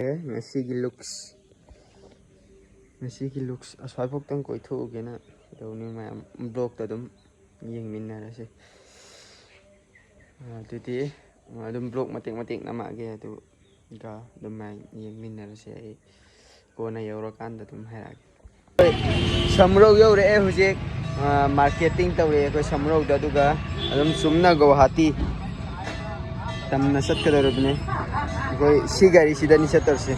Ngasiꯒꯤ looks aswai koi thogena dawni mayam blog ta dum yengminnarase adudi adum blog matek namage adu ga dum may yengminnarase ai kona yawra kanda dum hairage samrog yawre hujek marketing tawre ko samrog da duga adum sumna Guwahati tamna satkadorubne koi sigari sidani satorse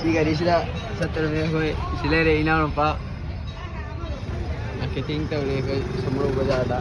sigari sida satorbe koi silere ina pa marketing tawre ko samrog bazar da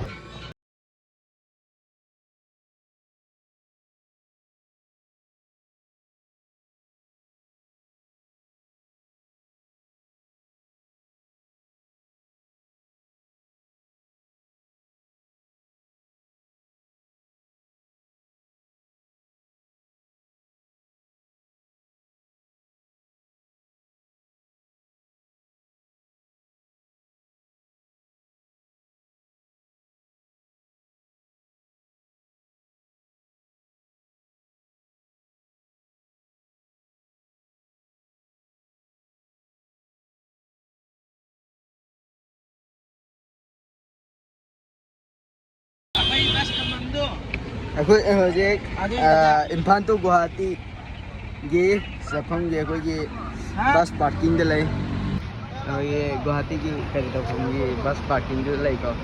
अखोई होजे इम्फाल तो गुवाहाटी गे सफम गे कोई गे बस parking दे लई ये गुवाहाटी की करी तो हम ये बस पार्किंग दे लई को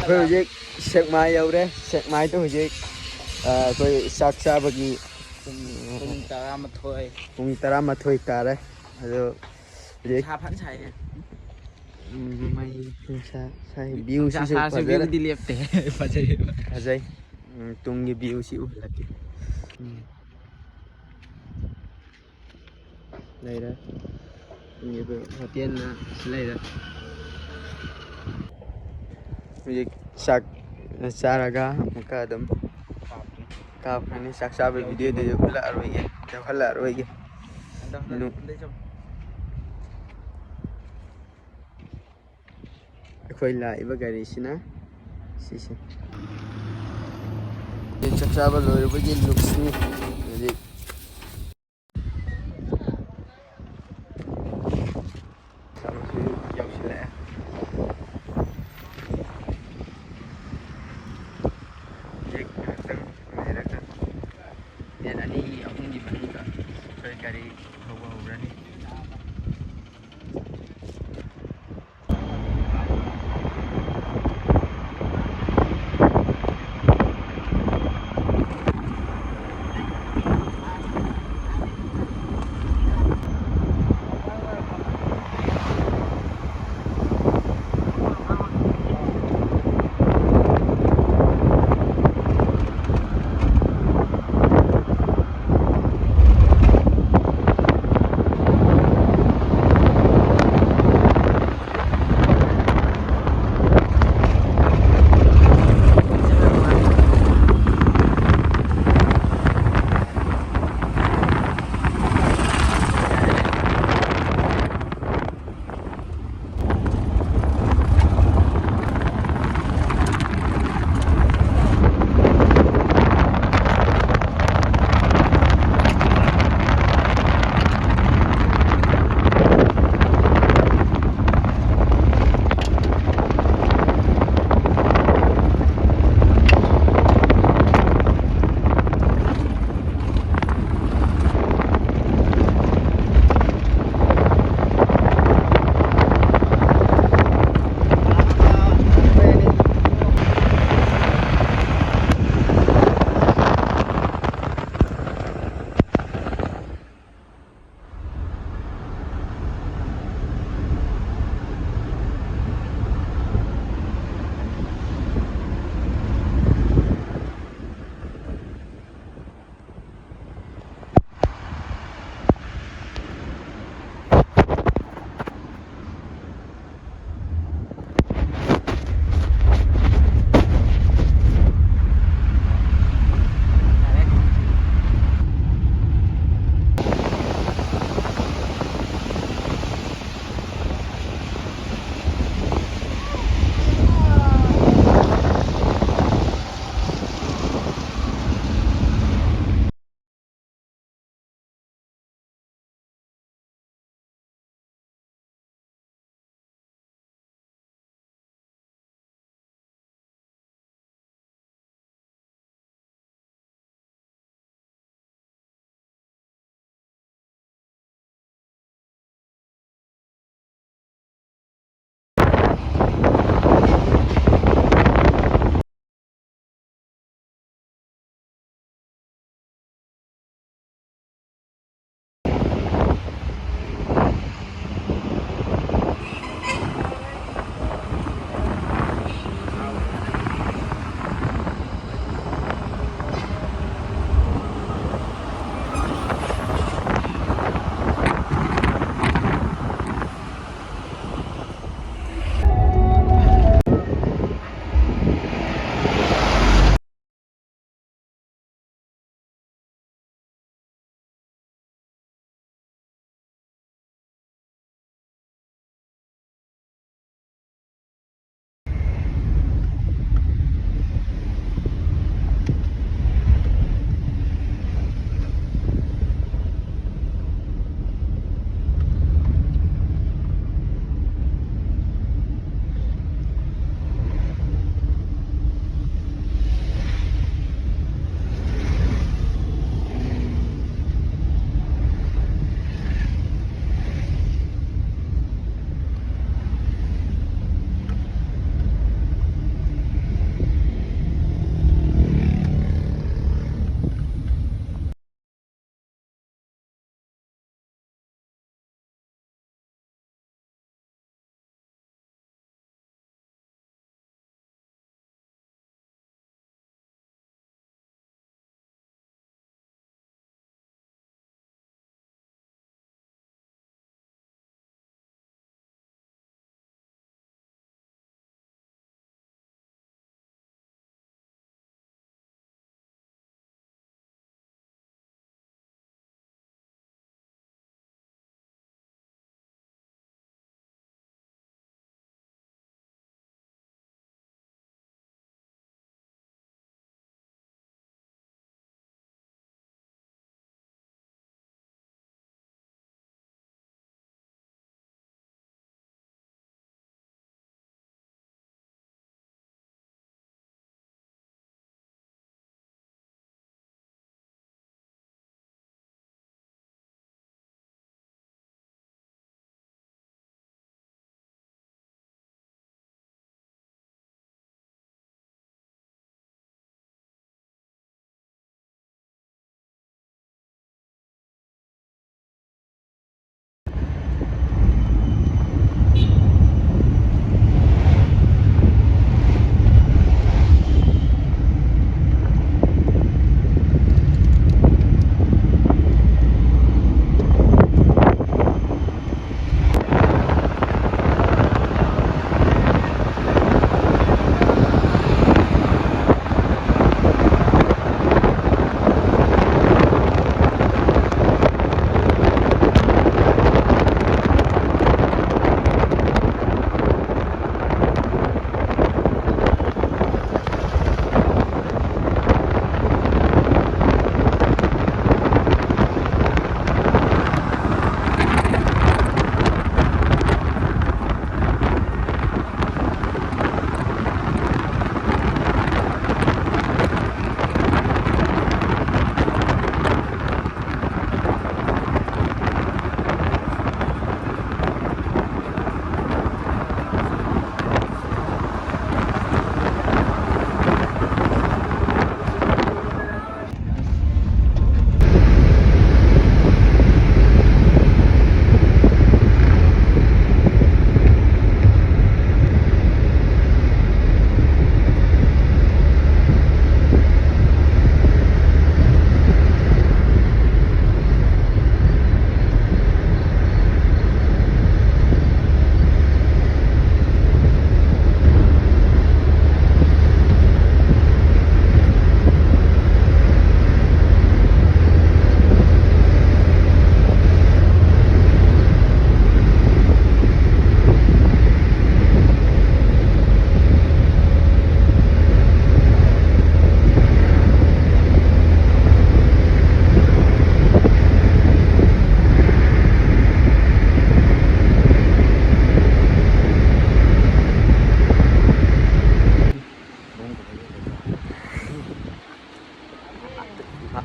Hujik sekmai yaure sekmai tu hujik koi saksa bagi pung tara mathoi tare ado hujik sa phan sai mai sa sai view si sa view di lepte fajai fajai tungi view si ulati đây đó như hotel na đây đó Jadi sak saraga muka adam kap ini sak sabe video dia pula arwege dia pula arwege nu khoi la iba gari sina sisi ini sak sabe lori bagi looks ni jadi sama si jauh sila ꯒꯥꯔꯤ ꯊꯧꯕ ꯍꯧꯔꯅꯤ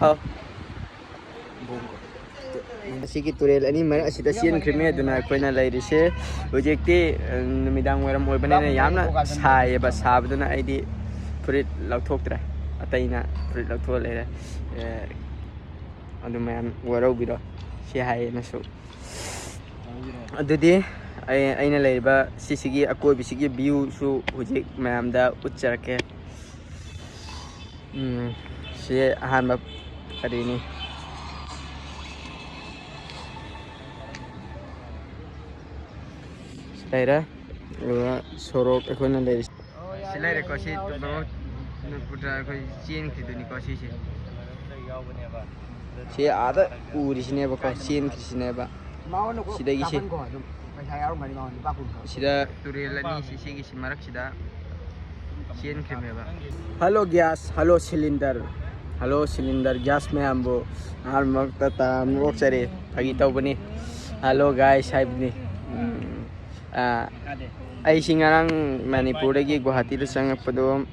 ꯍꯥꯎ ꯑꯁꯤꯒꯤ ꯇꯨꯔꯦꯜ ꯑꯅꯤ ꯃꯔꯛ ꯑꯁꯤꯗ ꯆꯦꯟꯈ꯭ꯔꯤꯃꯦ ꯑꯗꯨꯅ ꯑꯩꯈꯣꯏꯅ ꯂꯩꯔꯤꯁꯦ ꯍꯧꯖꯤꯛꯇꯤ ꯅꯨꯃꯤꯗꯥꯡ ꯋꯥꯏꯔꯝ ꯑꯣꯏꯕꯅꯤꯅ ꯌꯥꯝꯅ ꯁꯥꯏꯌꯦꯕ ꯁꯥꯕꯗꯨꯅ ꯑꯩꯗꯤ ꯐꯨꯔꯤꯠ ꯂꯧꯊꯣꯛꯇ꯭ꯔꯦ ꯑꯇꯩꯅ ꯐꯨꯔꯤꯠ ꯂꯧꯊꯣꯛꯑ ꯂꯩꯔꯦ ꯑꯗꯨ ꯃꯌꯥꯝ ꯋꯥꯔꯧꯕꯤꯔꯣ ꯁꯤ ꯍꯥꯏꯌꯦꯅꯁꯨ ꯑꯗꯨꯗꯤ ꯑꯩꯅ ꯂꯩꯔꯤꯕ ꯁꯤꯁꯤꯒꯤ ꯑꯀꯣꯏꯕꯁꯤꯒꯤ ꯚ꯭ꯌꯨꯁꯨ ꯍꯧꯖꯤꯛ ꯃꯌꯥꯝꯗ ꯎꯠꯆꯔꯛꯀꯦ ꯁꯤ ꯑꯍꯥꯟꯕ ꯀꯔꯤꯅꯤ ꯂꯩꯔꯦ ꯑꯗꯨꯒ ꯁꯣꯔꯣꯛ ꯑꯩꯈꯣꯏꯅ ꯂꯩꯔꯤꯁꯤ ꯁꯤ ꯂꯩꯔꯦꯀꯣ ꯁꯤ ꯑꯩꯈꯣꯏ ꯆꯦꯟꯈ꯭ꯔꯤꯗꯨꯅꯤꯀꯣ ꯁꯤꯁꯦ ꯁꯤ ꯑꯥꯗ ꯎꯔꯤꯁꯤꯅꯦꯕꯀꯣ ꯆꯦꯟꯈ꯭ꯔꯤꯁꯤꯅꯦꯕ ꯁꯤꯗꯒꯤ ꯁꯤꯗ ꯇꯨꯔꯦꯜ ꯑꯅꯤ ꯁꯤꯒꯤꯁꯤ ꯃꯔꯛꯁꯤꯗ ꯆꯦꯟꯈ꯭ꯔꯤꯃꯦꯕ ꯍꯜꯂꯣ ꯒ꯭ꯌꯥꯁ ꯍꯜꯂꯣ ꯁꯤꯂꯤꯟꯗꯔ ꯒ꯭ꯌꯥꯁ ꯃꯌꯥꯝꯕꯨ ꯑꯍꯥꯟꯕꯃꯛꯇ ꯇꯥꯝꯅ ꯑꯣꯛꯆꯔꯤ ꯐꯥꯒꯤ ꯇꯧꯕꯅꯤ ꯍꯜꯂꯣ ꯒꯥꯏꯁ ꯍꯥꯏꯕꯅꯤ ꯑꯩꯁꯤ ꯉꯔꯥꯡ ꯃꯅꯤꯄꯨꯔꯗꯒꯤ ꯒꯨꯋꯥꯍꯥꯇꯤꯗ ꯆꯪꯉꯛꯄꯗꯣ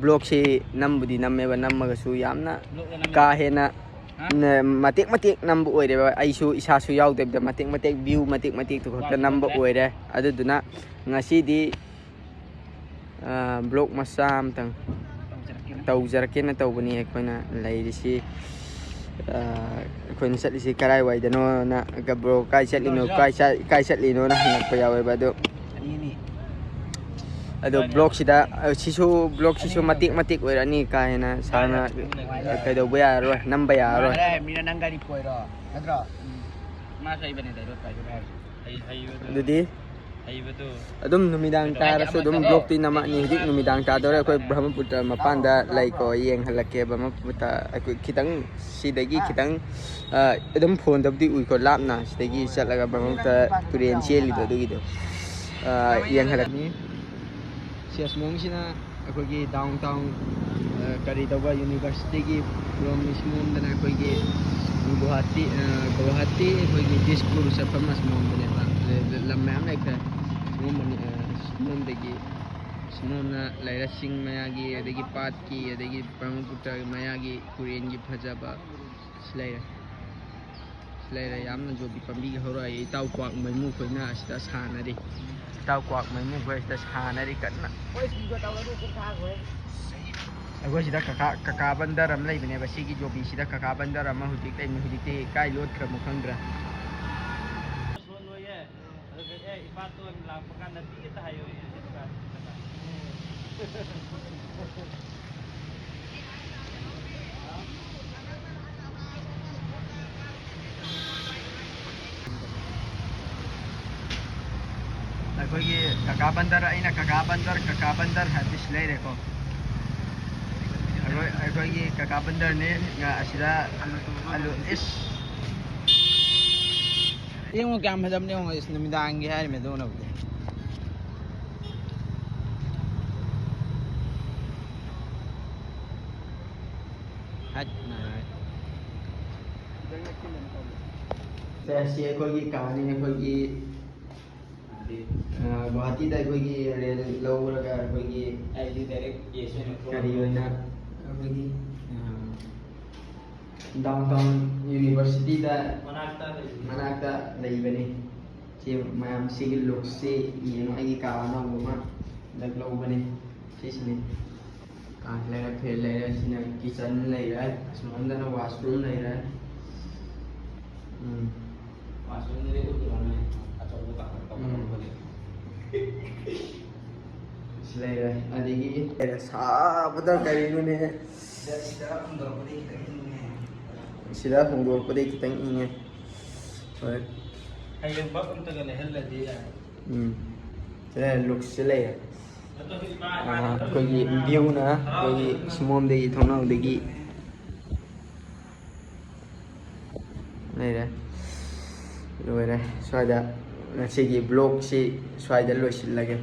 ꯕ꯭ꯂꯣꯛꯁꯤ ꯅꯝꯕꯨꯗꯤ ꯅꯝꯃꯦꯕ ꯅꯝꯃꯒꯁꯨ ꯌꯥꯝꯅ ꯀꯥ ꯍꯦꯟꯅ ꯃꯇꯦꯛ ꯃꯇꯦꯛ ꯅꯝꯕ ꯑꯣꯏꯔꯦꯕ ꯑꯩꯁꯨ ꯏꯁꯥꯁꯨ ꯌꯥꯎꯗꯕꯤꯗ ꯃꯇꯦꯛ ꯃꯇꯦꯛ ꯚ꯭ꯌꯨ ꯃꯇꯦꯛ ꯃꯇꯦꯛꯇꯨ ꯈꯛꯇ ꯅꯝꯕ ꯑꯣꯏꯔꯦ ꯑꯗꯨꯗꯨꯅ ꯉꯁꯤꯗꯤ ꯕ꯭ꯂꯣꯛ ꯃꯆꯥ ꯑꯃꯇꯪ ꯇꯧꯖꯔꯛꯀꯦꯅ ꯇꯧꯕꯅꯤ ꯑꯩꯈꯣꯏꯅ ꯂꯩꯔꯤꯁꯤ ꯑꯩꯈꯣꯏꯅ ꯆꯠꯂꯤꯁꯤ ꯀꯔꯥꯏꯋꯥꯏꯗꯅꯣꯅ ꯕ꯭ꯔꯣ ꯀꯥꯏ ꯆꯠꯂꯤꯅꯣꯅ ꯍꯪꯉꯛꯄ ꯌꯥꯎꯋꯦꯕ ꯑꯗꯣ ꯕ꯭ꯂꯣꯛꯁꯤꯁꯨ ꯃꯇꯦꯛ ꯃꯇꯦꯛ ꯑꯣꯏꯔꯛꯑꯅꯤ ꯀꯥ ꯍꯦꯟꯅ ꯁꯥꯡꯅ ꯀꯩꯗꯧꯕ ꯌꯥꯔꯔꯣꯏ ꯅꯝꯕ ꯌꯥꯔꯔꯣꯏ ꯑꯗꯨꯗꯤ ꯑꯗꯨꯝ ꯅꯨꯃꯤꯗꯥꯡ ꯇꯥꯔꯁꯨ ꯑꯗꯨꯝ ꯕ꯭ꯂꯣꯛꯇꯤ ꯅꯝꯃꯛꯑꯅꯤ ꯍꯧꯖꯤꯛ ꯅꯨꯃꯤꯗꯥꯡ ꯇꯥꯗꯧꯔꯦ ꯑꯩꯈꯣꯏ ꯕ꯭ꯔꯍꯃꯄꯨꯇ꯭ꯔ ꯃꯄꯥꯟꯗ ꯂꯩꯀꯣ ꯌꯦꯡꯍꯜꯂꯛꯀꯦ ꯕ꯭ꯔꯍꯃꯄꯨꯇ꯭ꯔ ꯑꯩꯈꯣꯏꯈꯤꯇꯪ ꯁꯤꯗꯒꯤ ꯈꯤꯇꯪ ꯑꯗꯨꯝ ꯐꯣꯟꯗꯕꯨꯗꯤ ꯎꯏꯀꯣ ꯂꯥꯞꯅ ꯁꯤꯗꯒꯤ ꯆꯠꯂꯒ ꯕ꯭ꯔꯍꯃꯄꯨꯇ꯭ꯔ ꯇꯨꯔꯦꯟ ꯆꯦꯜꯂꯤꯗꯣ ꯑꯗꯨꯒꯤꯗꯣ ꯌꯦꯡꯍꯜꯂꯛꯅꯤ ꯁꯤ ꯑꯁꯣꯝꯁꯤꯅ ꯑꯩꯈꯣꯏꯒꯤ ꯗꯥꯎꯟ ꯇꯥꯎꯟ ꯀꯔꯤ ꯇꯧꯕ ꯌꯨꯅꯤꯚꯔꯁꯤꯇꯤꯒꯤ ꯁꯣꯝꯗꯅ ꯑꯩꯈꯣꯏꯒꯤ ꯒꯨꯋꯥꯍꯥꯇꯤ ꯑꯩꯈꯣꯏꯒꯤ ꯗꯤꯁꯄꯨꯔ ꯆꯠꯐꯝ ꯑꯁꯣꯝꯗꯅꯦꯕ ꯂꯝ ꯃꯌꯥꯝ ꯂꯩꯈ꯭ꯔꯦ ꯁꯣꯝꯅ ꯂꯩꯔꯦ ꯆꯤꯡ ꯃꯌꯥꯒꯤ ꯑꯗꯒꯤ ꯄꯥꯠꯀꯤ ꯑꯗꯒꯤ ꯕ꯭ꯔꯍꯃꯄꯨꯇ꯭ꯔ ꯃꯌꯥꯒꯤ ꯇꯨꯔꯦꯟꯒꯤ ꯐꯖꯕ ꯁꯤ ꯂꯩꯔꯦ ꯌꯥꯝꯅ ꯖꯣꯕꯤ ꯄꯥꯝꯕꯤꯒ ꯍꯧꯔꯛꯑꯦ ꯏꯇꯥꯎ ꯀ꯭ꯋꯥꯛ ꯃꯩꯃꯨ ꯈꯣꯏꯅ ꯑꯁꯤꯗ ꯁꯥꯟꯅꯔꯤ ꯀꯟꯅ ꯑꯩꯈꯣꯏ ꯁꯤꯗ ꯀꯀꯥ ꯕꯟꯗꯔ ꯑꯃ ꯂꯩꯕꯅꯦꯕ ꯁꯤꯒꯤ ꯖꯣꯕꯤꯁꯤꯗ ꯀꯀꯥ ꯕꯟꯗꯔ ꯑꯃ ꯍꯧꯖꯤꯛꯇꯤ ꯀꯥꯏ ꯂꯣꯠꯈ꯭ꯔꯃꯣ ꯈꯪꯗ꯭ꯔꯦ ꯑꯩꯈꯣꯏꯒꯤ ꯀꯀꯥ ꯕꯟꯗꯔ ꯑꯩꯅ ꯀꯀꯥ ꯕꯟꯗꯔ ꯍꯥꯏꯕꯁꯤ ꯂꯩꯔꯦꯀꯣ ꯑꯩꯈꯣꯏꯒꯤ ꯀꯀꯥ ꯕꯟꯗꯔꯅꯦ ꯑꯁꯤꯗ ꯑꯂꯨ ꯌꯦꯡꯉꯣ ꯀꯌꯥꯝ ꯐꯖꯕꯅꯦ ꯌꯦꯡꯉꯣ ꯅꯨꯃꯤꯗꯥꯡꯒꯤ ꯍꯥꯏꯔꯤꯃꯦ ꯑꯗꯨꯅꯕꯨꯗꯤ ꯁꯤ ꯑꯩꯈꯣꯏꯒꯤ ꯀꯥꯅꯤ ꯑꯩꯈꯣꯏꯒꯤ ꯒꯨꯋꯥꯍꯥꯇꯤꯗ ꯑꯩꯈꯣꯏꯒꯤ ꯔꯦꯟ ꯂꯧꯔꯒ ꯑꯩꯈꯣꯏꯒꯤ ꯀꯔꯤ ꯑꯣꯏꯅ ꯑꯩꯈꯣꯏꯒꯤ ꯗꯥꯎꯟ ꯇꯥꯎꯟ ꯌꯨꯅꯤꯚꯔꯁꯤꯇꯤꯗ ꯃꯅꯥꯛꯇ ꯂꯩꯕꯅꯤ ꯁꯤ ꯃꯌꯥꯝ ꯁꯤꯒꯤ ꯂꯨꯛꯁꯤ ꯌꯦꯡꯉꯣ ꯑꯩꯒꯤ ꯀꯥ ꯑꯅꯧꯕ ꯑꯃ ꯂꯧꯕꯅꯤ ꯁꯤꯁꯤꯅꯤ ꯂꯩꯔꯦ ꯐꯦꯟ ꯂꯩꯔꯦ ꯁꯤꯅ ꯀꯤꯠꯆꯟ ꯂꯩꯔꯦ ꯑꯁꯣꯝꯗꯅ ꯋꯥꯁꯔꯨꯝ ꯂꯩꯔꯦ ꯁꯤ ꯂꯩꯔꯦ ꯑꯗꯒꯤ ꯁꯥꯕꯗ ꯀꯔꯤꯅꯣꯅꯦ ꯁꯤꯗ ꯍꯣꯡꯗꯣꯔꯛꯄꯗꯒꯤ ꯈꯤꯇꯪ ꯏꯪꯉꯦ ꯍꯣꯏ ꯍꯌꯦꯡ ꯕꯛ ꯑꯝꯇꯒ ꯂꯩꯍꯜꯂꯗꯤ ꯌꯥꯏ ꯁꯤꯗ ꯂꯨꯛꯁꯁꯦ ꯂꯩꯔꯦ ꯑꯩꯈꯣꯏꯒꯤ ꯚ꯭ꯌꯨꯅ ꯑꯩꯈꯣꯏꯒꯤ ꯁꯨꯃꯣꯝꯗꯒꯤ ꯊꯣꯡꯅꯥꯎꯗꯒꯤ ꯂꯩꯔꯦ ꯂꯣꯏꯔꯦ ꯁ꯭ꯋꯥꯏꯗ ꯉꯁꯤꯒꯤ ꯕ꯭ꯂꯣꯛꯁꯤ ꯁ꯭ꯋꯥꯏꯗ ꯂꯣꯏꯁꯤꯜꯂꯒꯦ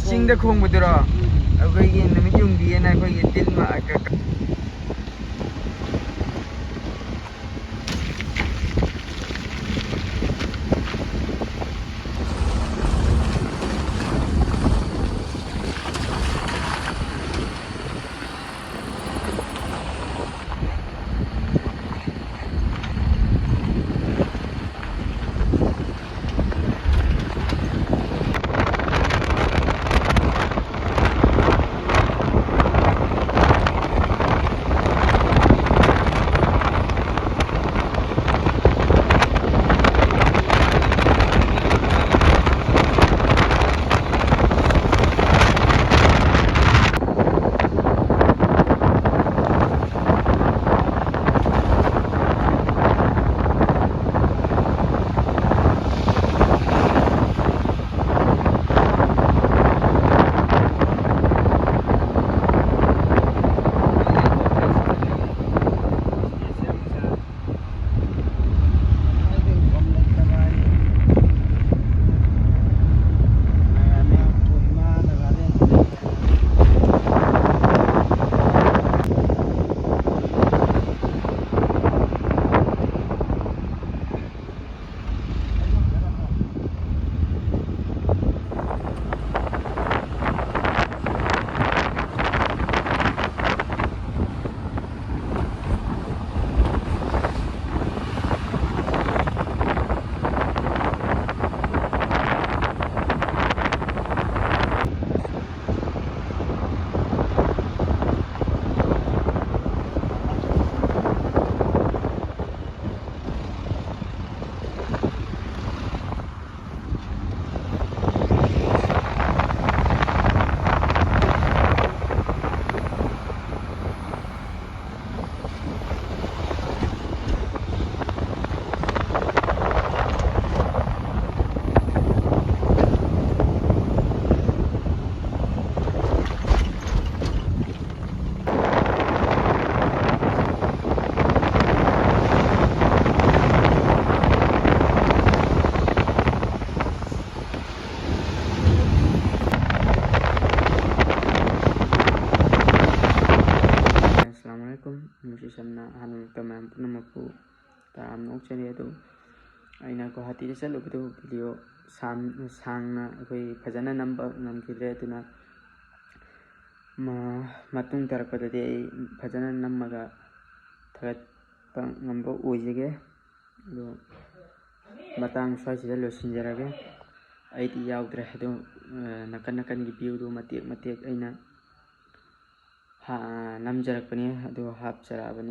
ꯆꯤꯡꯗ ꯈꯣꯡꯕꯗꯨꯔꯣ ꯑꯩꯈꯣꯏꯒꯤ ꯅꯨꯃꯤꯠ ꯌꯨꯡꯕꯤꯑꯅ ꯑꯩꯈꯣꯏꯒꯤ ꯇꯤꯟ ꯄꯨꯝꯅꯃꯛꯄꯨ ꯇꯔꯥꯝꯅ ꯑꯣꯛꯆꯔꯤ ꯑꯗꯨ ꯑꯩꯅ ꯒꯨꯋꯥꯍꯥꯇꯤꯗ ꯆꯠꯂꯨꯕꯗꯨ ꯚꯤꯗꯤꯑꯣ ꯁꯥꯡꯅ ꯑꯩꯈꯣꯏ ꯐꯖꯅ ꯅꯝꯕ ꯉꯝꯈꯤꯗ꯭ꯔꯦ ꯑꯗꯨꯅ ꯃꯇꯨꯡ ꯇꯥꯔꯛꯄꯗꯗꯤ ꯑꯩ ꯐꯖꯅ ꯅꯝꯃꯒ ꯊꯥꯒꯠꯄ ꯉꯝꯕ ꯑꯣꯏꯖꯒꯦ ꯑꯗꯨ ꯃꯇꯥꯡ ꯁ꯭ꯋꯥꯏꯁꯤꯗ ꯂꯣꯏꯁꯤꯟꯖꯔꯒꯦ ꯑꯩꯗꯤ ꯌꯥꯎꯗ꯭ꯔꯦ ꯑꯗꯨ ꯅꯥꯀꯟ ꯅꯥꯀꯟꯒꯤ ꯚ꯭ꯌꯨꯗꯨ ꯃꯇꯦꯛ ꯃꯇꯦꯛ ꯑꯩꯅ ꯅꯝꯖꯔꯛꯄꯅꯤ ꯑꯗꯨ ꯍꯥꯞꯆꯔꯛꯑꯕꯅꯤ